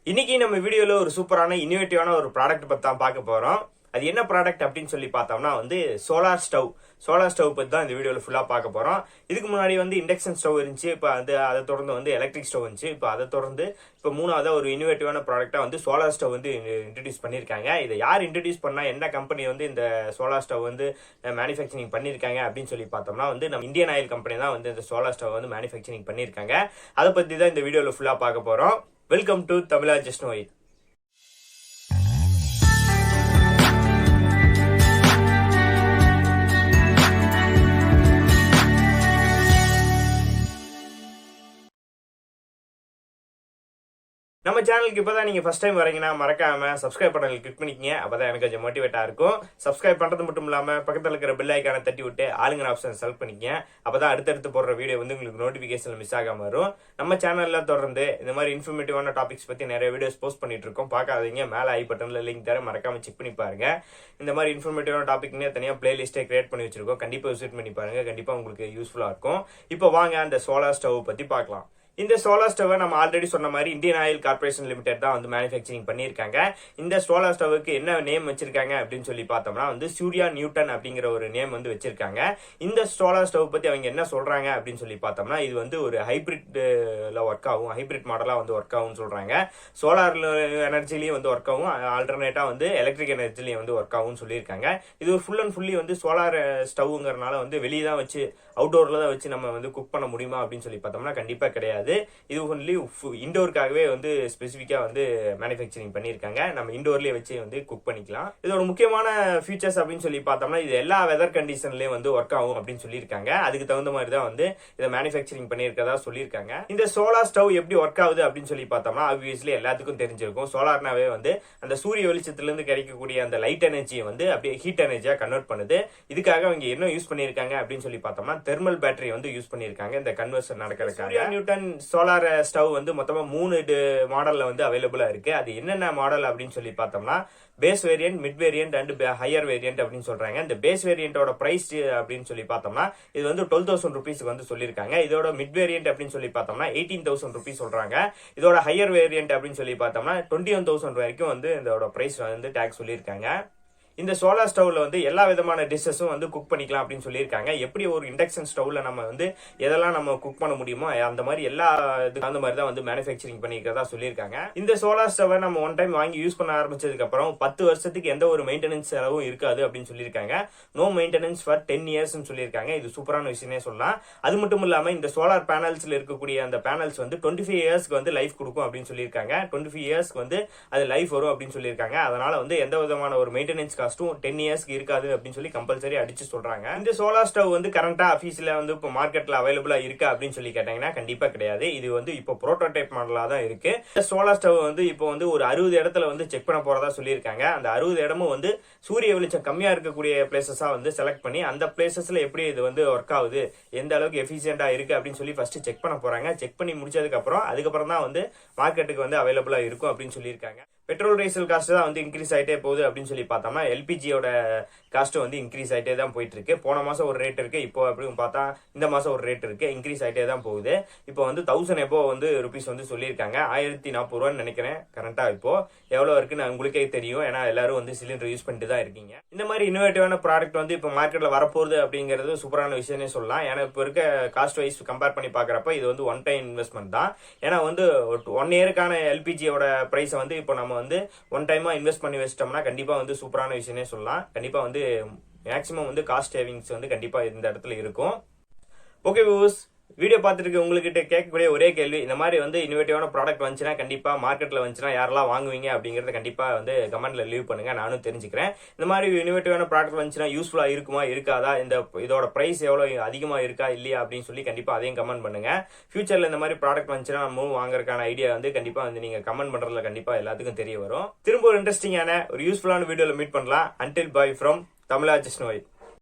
இன்னைக்கு நம்ம வீடியோல ஒரு சூப்பரான இன்னோவேட்டிவான ஒரு ப்ராடக்ட் பத்தி தான் பார்க்க போறோம். அது என்ன ப்ராடக்ட் அப்படின்னு சொல்லி பார்த்தோம்னா சோலார் ஸ்டவ் பத்தி தான் இந்த வீடியோல ஃபுல்லா பார்க்க போறோம். இதுக்கு முன்னாடி இண்டக்ஷன் ஸ்டவ் இருந்துச்சு. இப்போ அதை தொடர்ந்து எலக்ட்ரிக் ஸ்டவ் இருந்துச்சு. இப்போ அதை தொடர்ந்து இப்போ மூணாவது ஒரு இன்னோவேட்டிவான ப்ராடக்டா சோலார் ஸ்டவ் இன்ட்ரடியூஸ் பண்ணிருக்காங்க. இதை யார் இன்ட்ரடியூஸ் பண்ணா, என்ன கம்பெனி இந்த சோலார் ஸ்டவ் மேனுஃபேக்சரிங் பண்ணிருக்காங்க அப்படின்னு சொல்லி பார்த்தோம்னா நம்ம இந்தியன் ஆயில் கம்பெனி தான் இந்த சோலார் ஸ்டவ் மேனுஃபேக்சரிங் பண்ணிருக்காங்க. அதை பத்தி தான் இந்த வீடியோல ஃபுல்லா பார்க்க போறோம். Welcome to Tamizha just no it. நம்ம சேனலுக்கு இப்பதான் நீங்க ஃபர்ஸ்ட் டைம் வரீங்கன்னா மறக்காம சப்ஸ்கிரைப் பட்டனை கிளிக் பண்ணிக்கங்க. அப்பதான் எனக்கு கொஞ்சம் மோட்டிவேட்டா இருக்கும். சப்ஸ்கிரைப் பண்றது மட்டும் இல்லாம பக்கத்துல இருக்கிற பெல் ஐக்கானை தட்டி விட்டு ஆளுங்கிற ஆப்ஷன் செலக்ட் பண்ணிக்கங்க. அப்பதான் அடுத்தடுத்து போடுற வீடியோ உங்களுக்கு நோட்டிபிகேஷன் மிஸ் ஆகாம வரும். நம்ம சேனல்ல தொடர்ந்து இந்த மாதிரி இன்ஃபர்மேட்டிவான டாபிக்ஸ் பத்தி நிறைய வீடியோஸ் போஸ்ட் பண்ணிட்டு இருக்கோம். பார்க்காதீங்க, மேல ஐ பட்டன்ல லிங்க் தர மறக்காம செக் பண்ணி பாருங்க. இந்த மாதிரி இன்ஃபர்மேட்டிவான டாபிக்னே தனியா பிளேலிஸ்டே கிரியேட் பண்ணி வச்சிருக்கோம். கண்டிப்பா விசிட் பண்ணி பாருங்க. கண்டிப்பா உங்களுக்கு யூஸ்ஃபுல்லா இருக்கும். இப்போ வாங்க அந்த சோலார் ஸ்டவ் பத்தி பார்க்கலாம். இந்த சோலார் ஸ்டவ் நம்ம ஆல்ரெடி சொன்ன மாதிரி இந்தியன் ஆயில் கார்பரேஷன் லிமிடெட் தான் மேனுஃபேக்சரிங் பண்ணியிருக்காங்க. இந்த சோலார் ஸ்டவ்வுக்கு என்ன நேம் வச்சிருக்காங்க அப்படின்னு சொல்லி பார்த்தோம்னா சூர்யா நியூட்டன் அப்படிங்கிற ஒரு நேம் வச்சிருக்காங்க. இந்த சோலார் ஸ்டவ் பத்தி அவங்க என்ன சொல்றாங்க அப்படின்னு சொல்லி பார்த்தோம்னா இது ஒரு ஹைபிரிட்ல ஒர்க் ஆகும், ஹைபிரிட் மாடலா ஒர்க் ஆகும்னு சொல்றாங்க. சோலார் எனர்ஜிலையும் ஒர்க் ஆகும், ஆல்டர்னேட்டா எலக்ட்ரிக் எனர்ஜிலையும் ஒர்க் ஆகும்னு சொல்லியிருக்காங்க. இது ஒரு ஃபுல் அண்ட் ஃபுல்லி சோலார் ஸ்டவ்ங்கிறனால வெளியே தான் வச்சு அவுட்டோர்ல தான் வச்சு நம்ம குக் பண்ண முடியுமா அப்படின்னு சொல்லி பார்த்தோம்னா கண்டிப்பா கிடையாது. இது ஒன்லி இண்டோருக்காகவே ஸ்பெசிபிக்கா மேனுஃபேக்சரிங் பண்ணிருக்காங்க. நம்ம இண்டோர்லயே வச்சு குக் பண்ணிக்கலாம். இதோட முக்கியமான ஃபீச்சர்ஸ் அப்படின்னு சொல்லி பார்த்தோம்னா இது எல்லா வெதர் கண்டிஷன்லயும் ஒர்க் ஆகும் அப்படின்னு சொல்லியிருக்காங்க. அதுக்கு தகுந்த மாதிரி தான் இதை மேனுஃபேக்சரிங் பண்ணியிருக்கதா சொல்லியிருக்காங்க. இந்த சோலார் ஸ்டவ் எப்படி ஒர்க் ஆகுது அப்படின்னு சொல்லி பார்த்தோம்னா ஆப்வியஸ்லி எல்லாத்துக்கும் தெரிஞ்சிருக்கும். சோலார்னாவே அந்த சூரிய வெளிச்சத்துல இருந்து கிடைக்கக்கூடிய அந்த லைட் எனர்ஜியை அப்படியே ஹீட் எனர்ஜியா கன்வெர்ட் பண்ணுது. இதுக்காக அவங்க என்ன யூஸ் பண்ணிருக்காங்க அப்படின்னு சொல்லி பார்த்தோம்னா தெர்மல் பேட்டரி யூஸ் பண்ணிருக்காங்க இந்த கன்வர்ஷன் நடக்கிறதுக்காக. நியூட்டன் சோலார் ஸ்டவ் மொத்தமா 3 மாடல்ல அவைலபிளா இருக்கு. அது என்னென்ன மாடல் அப்படின்னு சொல்லி பார்த்தோம்னா base variant, mid variant and higher variant அப்படின்னு சொல்றாங்க. இந்த பேஸ் வேரியன்டோட பிரைஸ் அப்படின்னு சொல்லி பார்த்தோம்னா இது 12,000 ருபீஸ்க்கு சொல்லியிருக்காங்க. இதோட மிட் வேரியன்ட் அப்படின்னு சொல்லி பார்த்தோம்னா 18,000 ருபீஸ் சொல்றாங்க. இதோட ஹையர் வேரியன்ட் அப்படின்னு சொல்லி பார்த்தோம்னா 21,000 வரைக்கும் இதோட பிரைஸ் டாக்ஸ் சொல்லியிருக்காங்க. இந்த சோலார் ஸ்டவ்ல எல்லா விதமான டிஷ்ஷஸும் குக் பண்ணிக்கலாம் அப்படின்னு சொல்லியிருக்காங்க. எப்படி ஒரு இண்டக்ஷன் ஸ்டவ்ல நம்ம எதெல்லாம் நம்ம குக் பண்ண முடியுமோ அந்த மாதிரி எல்லா இதுக்கு அந்த மாதிரி தான் மேனுஃபேக்சரிங் பண்ணிக்கிறதா சொல்லியிருக்காங்க. இந்த சோலார் ஸ்டவ் நம்ம ஒன் டைம் வாங்கி யூஸ் பண்ண ஆரம்பிச்சதுக்கு அப்புறம் 10 வருஷத்துக்கு எந்த ஒரு மெயின்டெனன்ஸ் செலவும் இருக்காது அப்படின்னு சொல்லியிருக்காங்க. நோ மெயின்டெனன்ஸ் ஃபார் 10 இயர்ஸ் சொல்லியிருக்காங்க. இது சூப்பரான விஷயமே சொல்லலாம். அது மட்டும் இல்லாம இந்த சோலார் பேனல்ஸ்ல இருக்கக்கூடிய அந்த பேனல்ஸ் 25 இயர்ஸ்க்கு லைஃப் கொடுக்கும் அப்படின்னு சொல்லியிருக்காங்க. 25 இயர்ஸ்க்கு அது லைஃப் வரும் அப்படின்னு சொல்லியிருக்காங்க. அதனால எந்த விதமான ஒரு மெயின்டெனன்ஸ் 10 இயர்ஸ்க்கு இருக்காது அப்படின்னு சொல்லி கம்பல்சரி அடிச்சு சொல்றாங்க. இந்த சோலார் ஸ்டவ் கரண்டா ஆபீஸ்ல இப்போ மார்க்கெட்ல அவைலபிளா இருக்கா அப்படின்னு சொல்லி கேட்டீங்கன்னா கண்டிப்பா கிடையாது. இது இப்போ புரோட்டோடைப் மாடலா தான் இருக்கு. இந்த சோலார் ஸ்டவ் இப்போ ஒரு 60 இடத்துல செக் பண்ண போறதா சொல்லியிருக்காங்க. அந்த 60 இடமும் சூரிய வெளிச்சம் கம்மியா இருக்கக்கூடிய பிளேசஸா செலக்ட் பண்ணி அந்த பிளேசஸ்ல எப்படி இது ஒர்க் ஆகுது, எந்த அளவுக்கு எஃபிஷியன்டா இருக்கு அப்படின்னு சொல்லி ஃபர்ஸ்ட் செக் பண்ண போறாங்க. செக் பண்ணி முடிச்சதுக்கு அதுக்கப்புறம் தான் மார்க்கெட்டுக்கு அவைலபிளா இருக்கும் அப்படின்னு சொல்லியிருக்காங்க. பெட்ரோல் டீசல் காஸ்ட் தான் இன்க்ரீஸ் ஆயிட்டே போகுது அப்படின்னு சொல்லி பார்த்தோம்னா எல்பிஜியோட காஸ்ட் இன்க்ரீஸ் ஆயிட்டே தான் போயிட்டு இருக்கு. போன மாசம் ஒரு ரேட் இருக்கு, இப்போ அப்படின்னு பார்த்தா இந்த மாசம் ஒரு ரேட் இருக்கு, இன்க்ரீஸ் ஆயிட்டே தான் போகுது. இப்போ 1000 எபோ ருபீஸ் சொல்லியிருக்காங்க. 1040 ரூபான்னு நினைக்கிறேன் கரண்டா. இப்போ எவ்வளவு இருக்குன்னு உங்களுக்கே தெரியும், ஏன்னா எல்லாரும் சிலிண்டர் யூஸ் பண்ணிட்டு தான் இருக்கீங்க. இந்த மாதிரி இன்னோவேட்டிவான ப்ராடக்ட் இப்போ மார்க்கெட்ல வரப்போகுது அப்படிங்கிறது சூப்பரான விஷயமே சொல்லலாம். ஏன்னா இப்போ இருக்க காஸ்ட் வைஸ் கம்பேர் பண்ணி பாக்குறப்ப இது ஒன் டைம் இன்வெஸ்ட்மெண்ட் தான். ஏன்னா 1 இயருக்கான எல்பிஜியோட பிரைஸ் இப்போ நம்ம ஒன் டைமா இன்வெஸ்ட் பண்ணி வச்சிட்டோம்னா கண்டிப்பா சூப்பரான விஷயமே சொல்லலாம். கண்டிப்பா மேக்ஸிமம் காஸ்ட் சேவிங்ஸ் கண்டிப்பா இந்த இடத்துல இருக்கும். ஓகே வியூஸ், வீடியோ பார்த்துட்டு உங்ககிட்ட கேட்கக்கூடிய ஒரே கேள்வி, இந்த மாதிரி இன்னோவேட்டிவான ப்ராடக்ட் வந்துச்சுன்னா கண்டிப்பா மார்க்கெட்ல வந்துச்சுன்னா யாரெல்லாம் வாங்குவீங்க அப்படிங்கறத கண்டிப்பா கமெண்ட்ல லீவ் பண்ணுங்க, நானும் தெரிஞ்சுக்கிறேன். இந்த மாதிரி இன்னோவேட்டிவான ப்ராடக்ட் வந்துச்சுன்னா யூஸ்ஃபுல்லா இருக்குமா இருக்காதா, இதோட பிரைஸ் எவ்வளவு அதிகமா இருக்கா இல்லையா அப்படின்னு சொல்லி கண்டிப்பா அதையும் கமெண்ட் பண்ணுங்க. ஃபியூச்சர்ல இந்த மாதிரி ப்ராடக்ட் வந்துச்சுன்னா நம்ம வாங்குறதுக்கான ஐடியா கண்டிப்பா நீங்க கமெண்ட் பண்றதுல கண்டிப்பா எல்லாத்துக்கும் தெரிய வரும். திரும்ப ஒரு இன்ட்ரெஸ்டிங்கான ஒரு யூஸ்ஃபுல்லான வீடியோல மீட் பண்ணலாம். Until by from Tamizha just no it.